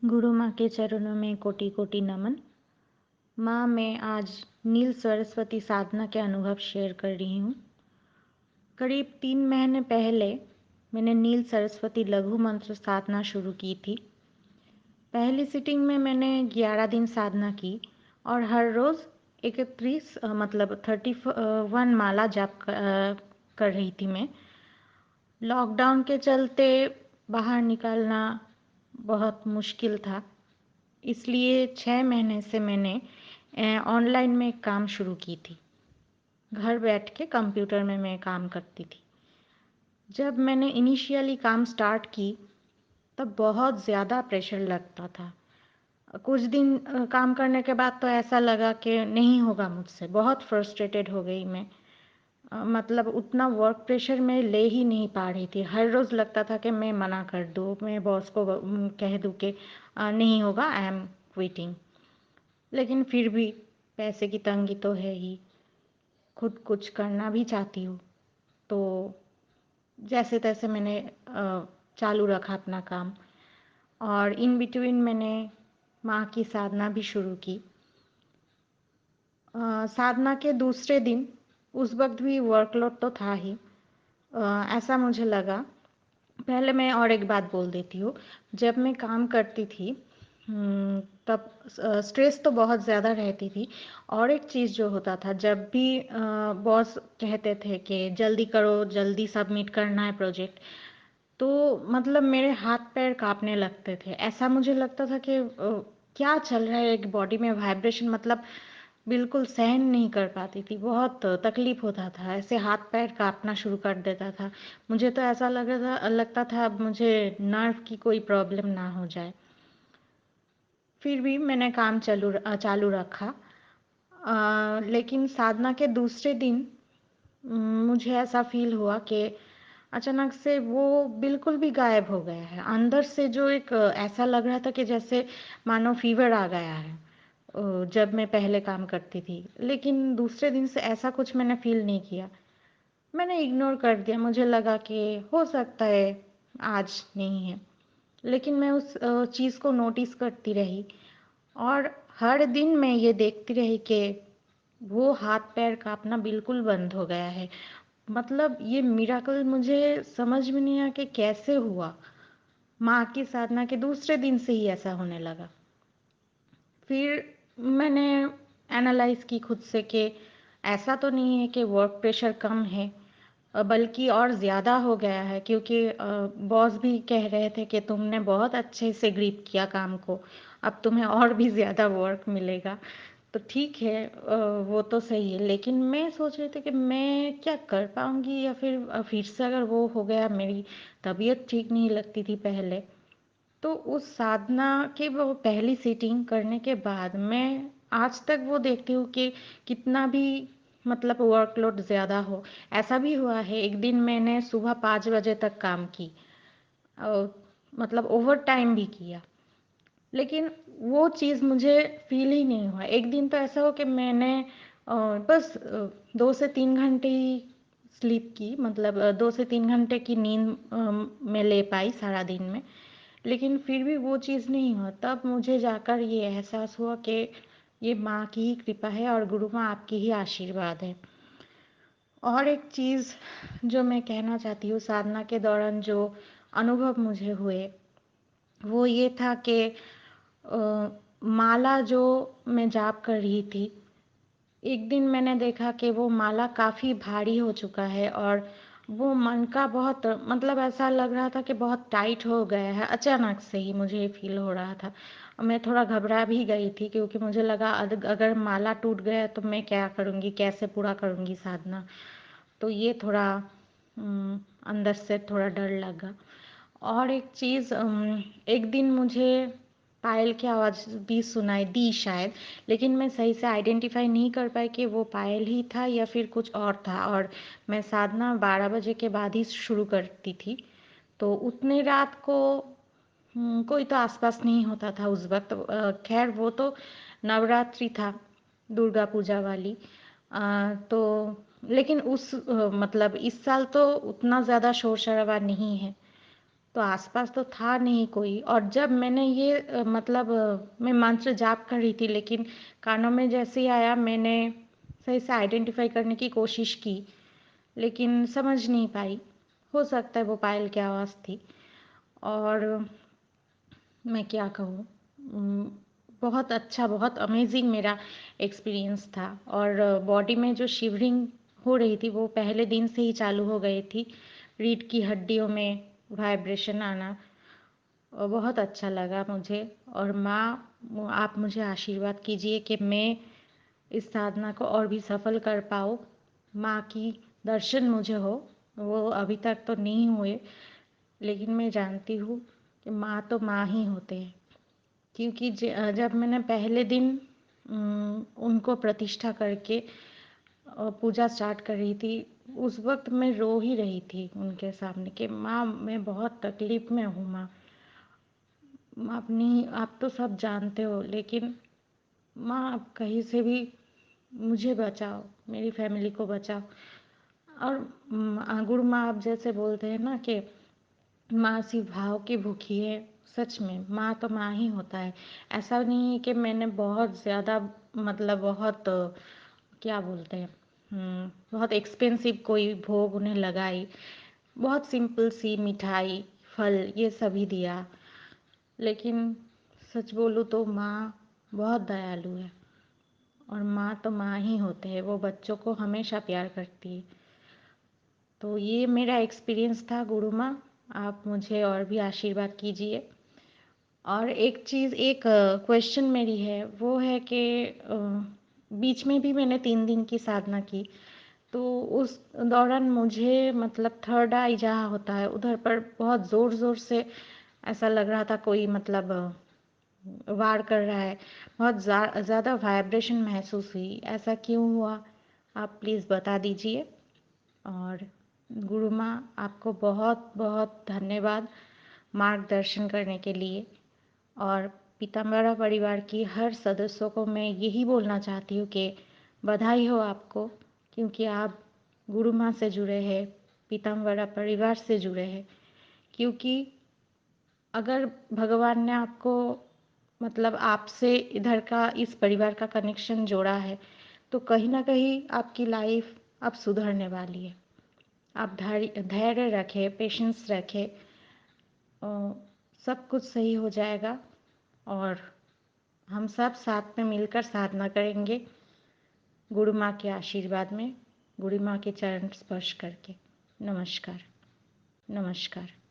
गुरु माँ के चरणों में कोटि कोटि नमन। माँ, मैं आज नील सरस्वती साधना के अनुभव शेयर कर रही हूँ। करीब 3 महीने पहले मैंने नील सरस्वती लघु मंत्र साधना शुरू की थी। पहली सिटिंग में मैंने 11 दिन साधना की और हर रोज़ 31 मतलब 31 माला जाप कर रही थी मैं। लॉकडाउन के चलते बाहर निकलना बहुत मुश्किल था, इसलिए 6 महीने से मैंने ऑनलाइन में काम शुरू की थी। घर बैठ के कंप्यूटर में मैं काम करती थी। जब मैंने इनिशियली काम स्टार्ट की तब बहुत ज़्यादा प्रेशर लगता था। कुछ दिन काम करने के बाद तो ऐसा लगा कि नहीं होगा मुझसे, बहुत फ्रस्ट्रेटेड हो गई मैं। मतलब उतना वर्क प्रेशर मैं ले ही नहीं पा रही थी। हर रोज़ लगता था कि मैं मना कर दूँ, मैं बॉस को कह दूँ कि नहीं होगा, आई एम क्विटिंग। लेकिन फिर भी पैसे की तंगी तो है ही, खुद कुछ करना भी चाहती हूँ, तो जैसे तैसे मैंने चालू रखा अपना काम। और इन बिटवीन मैंने माँ की साधना भी शुरू की। साधना के दूसरे दिन उस वक्त भी वर्कलोड तो था ही। ऐसा मुझे लगा, पहले मैं और एक बात बोल देती हूँ। जब मैं काम करती थी तब स्ट्रेस तो बहुत ज़्यादा रहती थी। और एक चीज़ जो होता था, जब भी बॉस कहते थे कि जल्दी करो, जल्दी सबमिट करना है प्रोजेक्ट, तो मतलब मेरे हाथ पैर कांपने लगते थे। ऐसा मुझे लगता था कि क्या चल रहा है, एक बॉडी में वाइब्रेशन, मतलब बिल्कुल सहन नहीं कर पाती थी, बहुत तकलीफ होता था, ऐसे हाथ पैर कांपना शुरू कर देता था। मुझे तो ऐसा लगता था अब मुझे नर्व की कोई प्रॉब्लम ना हो जाए। फिर भी मैंने काम चालू रखा। लेकिन साधना के दूसरे दिन मुझे ऐसा फील हुआ कि अचानक से वो बिल्कुल भी गायब हो गया है। अंदर से जो एक ऐसा लग रहा था कि जैसे मानो फीवर आ गया है। जब मैं पहले काम करती थी, लेकिन दूसरे दिन से ऐसा कुछ मैंने फील नहीं किया। मैंने इग्नोर कर दिया, मुझे लगा कि हो सकता है आज नहीं है। लेकिन मैं उस चीज़ को नोटिस करती रही और हर दिन मैं ये देखती रही कि वो हाथ पैर कांपना बिल्कुल बंद हो गया है। मतलब ये मिराकल मुझे समझ में नहीं आया कि कैसे हुआ। माँ की साधना के दूसरे दिन से ही ऐसा होने लगा। फिर मैंने एनालाइज की खुद से कि ऐसा तो नहीं है कि वर्क प्रेशर कम है, बल्कि और ज़्यादा हो गया है, क्योंकि बॉस भी कह रहे थे कि तुमने बहुत अच्छे से ग्रिप किया काम को, अब तुम्हें और भी ज़्यादा वर्क मिलेगा। तो ठीक है, वो तो सही है, लेकिन मैं सोच रही थी कि मैं क्या कर पाऊँगी, या फिर से अगर वो हो गया, मेरी तबीयत ठीक नहीं लगती थी पहले। तो उस साधना की वो पहली सीटिंग करने के बाद मैं आज तक वो देखती हूँ कि कितना भी मतलब वर्कलोड ज़्यादा हो, ऐसा भी हुआ है एक दिन मैंने सुबह 5 बजे तक काम की, और मतलब ओवर टाइम भी किया, लेकिन वो चीज़ मुझे फील ही नहीं हुआ। एक दिन तो ऐसा हो कि मैंने बस 2 से 3 घंटे ही स्लीप की, मतलब 2 से 3 घंटे की नींद मैं ले पाई सारा दिन में। लेकिन फिर भी वो चीज़ नहीं हुआ। तब मुझे जाकर ये एहसास हुआ कि ये माँ की ही कृपा है और गुरु माँ आपकी ही आशीर्वाद है। और एक चीज़ जो मैं कहना चाहती हूँ, साधना के दौरान जो अनुभव मुझे हुए वो ये था कि माला जो मैं जाप कर रही थी, एक दिन मैंने देखा कि वो माला काफ़ी भारी हो चुका है और वो मन का बहुत, मतलब ऐसा लग रहा था कि बहुत टाइट हो गया है। अचानक से ही मुझे ये फील हो रहा था। मैं थोड़ा घबरा भी गई थी, क्योंकि मुझे लगा अगर माला टूट गया तो मैं क्या करूँगी, कैसे पूरा करूँगी साधना। तो ये थोड़ा अंदर से थोड़ा डर लगा। और एक चीज़, एक दिन मुझे पायल की आवाज़ भी सुनाई दी शायद, लेकिन मैं सही से आइडेंटिफाई नहीं कर पाई कि वो पायल ही था या फिर कुछ और था। और मैं साधना 12 बजे के बाद ही शुरू करती थी, तो उतने रात को कोई तो आसपास नहीं होता था उस वक्त। खैर वो तो नवरात्रि था, दुर्गा पूजा वाली। तो लेकिन मतलब इस साल तो उतना ज़्यादा शोर शराबा नहीं है। तो आसपास तो था नहीं कोई। और जब मैंने ये मैं मंत्र जाप कर रही थी, लेकिन कानों में जैसे ही आया मैंने सही से आइडेंटिफाई करने की कोशिश की, लेकिन समझ नहीं पाई। हो सकता है वो पायल की आवाज़ थी। और मैं क्या कहूँ, बहुत अच्छा, बहुत अमेजिंग मेरा एक्सपीरियंस था। और बॉडी में जो शिवरिंग हो रही थी वो पहले दिन से ही चालू हो गई थी। रीढ़ की हड्डियों में वाइब्रेशन आना बहुत अच्छा लगा मुझे। और माँ, आप मुझे आशीर्वाद कीजिए कि मैं इस साधना को और भी सफल कर पाऊँ, माँ की दर्शन मुझे हो। वो अभी तक तो नहीं हुए, लेकिन मैं जानती हूँ कि माँ तो माँ ही होते हैं। क्योंकि जब मैंने पहले दिन उनको प्रतिष्ठा करके पूजा स्टार्ट कर रही थी, उस वक्त मैं रो ही रही थी उनके सामने कि माँ, मैं बहुत तकलीफ में हूँ माँ। अपनी आप तो सब जानते हो, लेकिन माँ आप कहीं से भी मुझे बचाओ, मेरी फैमिली को बचाओ। और गुरु माँ आप जैसे बोलते हैं ना कि माँ सिर्फ भाव की भूखी है। सच में माँ तो माँ ही होता है। ऐसा नहीं है कि मैंने बहुत ज़्यादा, बहुत क्या बोलते हैं, बहुत एक्सपेंसिव कोई भोग उन्हें लगाई। बहुत सिंपल सी मिठाई, फल, ये सभी दिया। लेकिन सच बोलूँ तो माँ बहुत दयालु है। और माँ तो माँ ही होते हैं, वो बच्चों को हमेशा प्यार करती है। तो ये मेरा एक्सपीरियंस था गुरु माँ। आप मुझे और भी आशीर्वाद कीजिए। और एक चीज़, एक क्वेश्चन मेरी है, वो है कि बीच में भी मैंने 3 दिन की साधना की, तो उस दौरान मुझे थर्ड आई जहाँ होता है उधर पर बहुत ज़ोर ज़ोर से ऐसा लग रहा था कोई वार कर रहा है। बहुत ज़्यादा वाइब्रेशन महसूस हुई। ऐसा क्यों हुआ, आप प्लीज़ बता दीजिए। और गुरु माँ, आपको बहुत बहुत धन्यवाद मार्गदर्शन करने के लिए। और पीताम्बरा परिवार की हर सदस्यों को मैं यही बोलना चाहती हूँ कि बधाई हो आपको, क्योंकि आप गुरु माँ से जुड़े हैं, पीताम्बरा परिवार से जुड़े हैं। क्योंकि अगर भगवान ने आपको आपसे इधर का, इस परिवार का कनेक्शन जोड़ा है, तो कहीं ना कहीं आपकी लाइफ अब सुधरने वाली है। आप धैर्य रखें, पेशेंस रखें, सब कुछ सही हो जाएगा। और हम सब साथ में मिलकर साधना करेंगे, गुरु माँ के आशीर्वाद में, गुरु माँ के चरण स्पर्श करके। नमस्कार। नमस्कार।